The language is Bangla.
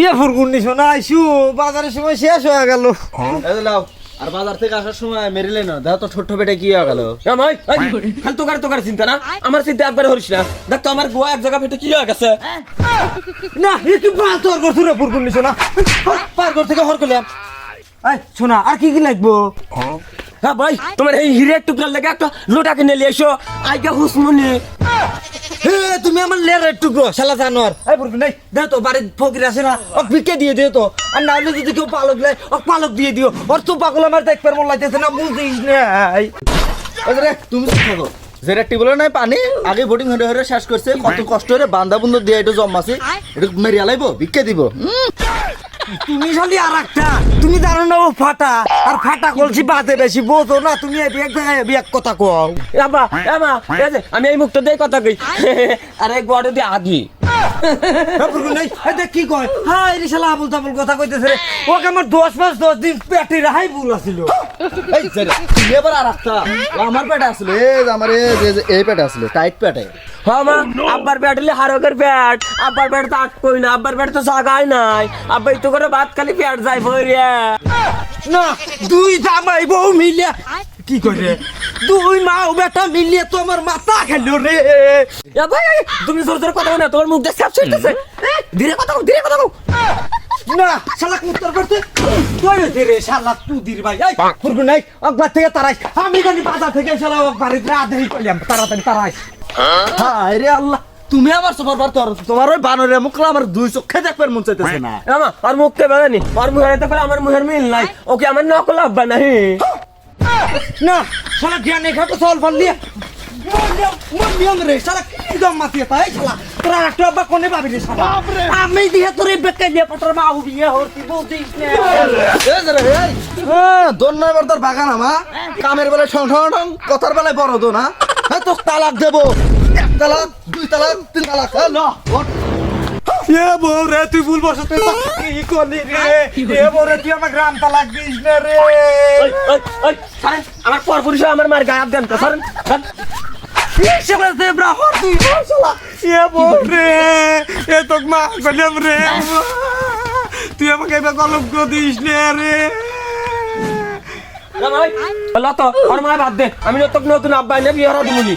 ইয়ে ফুরগুন্ডি শোনা আইসু বাজারের সময় শেষ হয়ে গেল। আর বাজার থেকে আসার সময় মেরিলে না দেখো তো ছোট্ট বেটে কি হয়ে গেল। খালি তোকার চিন্তা না, আমার চিন্তা একবার হরিস না। দেখ তো আমার গোয়া এক জায়গা ফেটে কি হয়ে গেছে। না এ কি বাল তোর করছু রে ফুরগুন্ডি শোনা, পার ঘর থেকে হর করলাম। এই শোনা আর কি কি লাগবো? হ্যাঁ ভাই, তোমার এই হিরের টুকরার লেগে একটা লোটা কিনে নিয়ে এসো। আইকা হুসমুনি হে তুমি আমার লেরের টুকরো শালা জানোয়ার। এই ফুরগুন্ডি দেও তো বাড়ির ফকির আছে না, ওক ভিক্ষে দিয়ে দিও তো। আর না হলে যদি কেউ পালক লাই ওক পালক দিয়ে দিও। ওর তো পাগল আমার দেখবার মন লাগতেছে না, বুঝিস নাই। তুমি থাকো যেটা টিবলে নাই পানি আগে বোটিং হরে হরে শেষ করছে, কত কষ্ট করে বান্দা বুন্দা দিয়ে এটা জমাছি, এটা মেরিয়া লাইবো ভিক্ষে দিব। তুমি খালি আর একটা, তুমি জানো না ও ফাটা, আর ফাটা কলছি বাদে বেশি বোঝো না তুমি। এক কথা কও আমি এই মুখটা দিয়ে কথা কই। আরে গোয়াটা দিয়ে আদি কি কয়? হ্যাঁ এই শালা আবুল তাবুল কথা কইতেছে রে। ওকে আমার 10 দিন পেটে রাহাই ভুল আছিল। এই যেটা তুমি এবার আর একটা আমার পেটে আসলে আমার এই পেটে আসলে টাইট পেটে। হ্যাঁ মা, আব্বার পেট হলে হারকের পেট। আব্বার পেট তো আটকই না, আব্বার পেট তো জাগাই নাই। আব্বাই তো করে ভাত খালি পেট যায় ভরিয়া। না দুই জামাই বউ মিলিয়া কি করে, দুই মা ও বেটা মিলিয়ে তো আমার মাথা খেলো রে। ভাই তুমি জোর জোর কথা বলো না, তোমার মুখ দিয়ে সাপ ছিটতেছে। ধীরে কথা কও, ধীরে কথা কও। না শালা কুত্তর করতে কই রে শালা তুদির ভাই। এই ফুরগুন নাই একবার থেকে তারাই আমি জানি বাজার থেকে শালা বাড়িতে আদেই কইলাম তাড়াতাড়ি তারাই। হায় রে আল্লাহ, তুমি আমার সবার বার তোমার ওই বানরের মুখলা আমার দুই চোখে দেখবার মন চাইতেছে না। আমা আর মুখতে বাগানি আর মুহের তো আমার মুহের মিল নাই। ওকে আমার নকল আব্বা নাই। না শালা জ্ঞানে খাটো চল ফালিয়া মন রে শালা কি দম মাতিয়ে তাই শালা তোরা একটা আব্বা কোনে পাবি রে শালা। আমি দিয়ে তোরে বেকাই দিয়ে পটর মা বিয়ে হরতি বলতিস না। দোন্নার বার তোর বাগান আমা কামের বেলায় ঠং ঠং ঠং, কথার বেলায় বড় দো না। হ্যাঁ তো তালাক দেবো, 1 তালাক 2 তালাক 3 তালাক। এ বউ রে তুই ভুল বসত কি করলি রে? এ বউ রে তুই আমার গ্রাম তালাক দিস না রে। আমার পর পুরুষ আমার মার গায়ে দেন তো সরেন। সেবা দেবরা হর তুই শালা। এ বউ রে এ তোক মা গলম রে, তুই আমাকে এবার কলঙ্ক দিস না রে। তো আর মায় বাদ দে, আমি নতুন আব্বা এনে বিয়ে হারা দিবনি।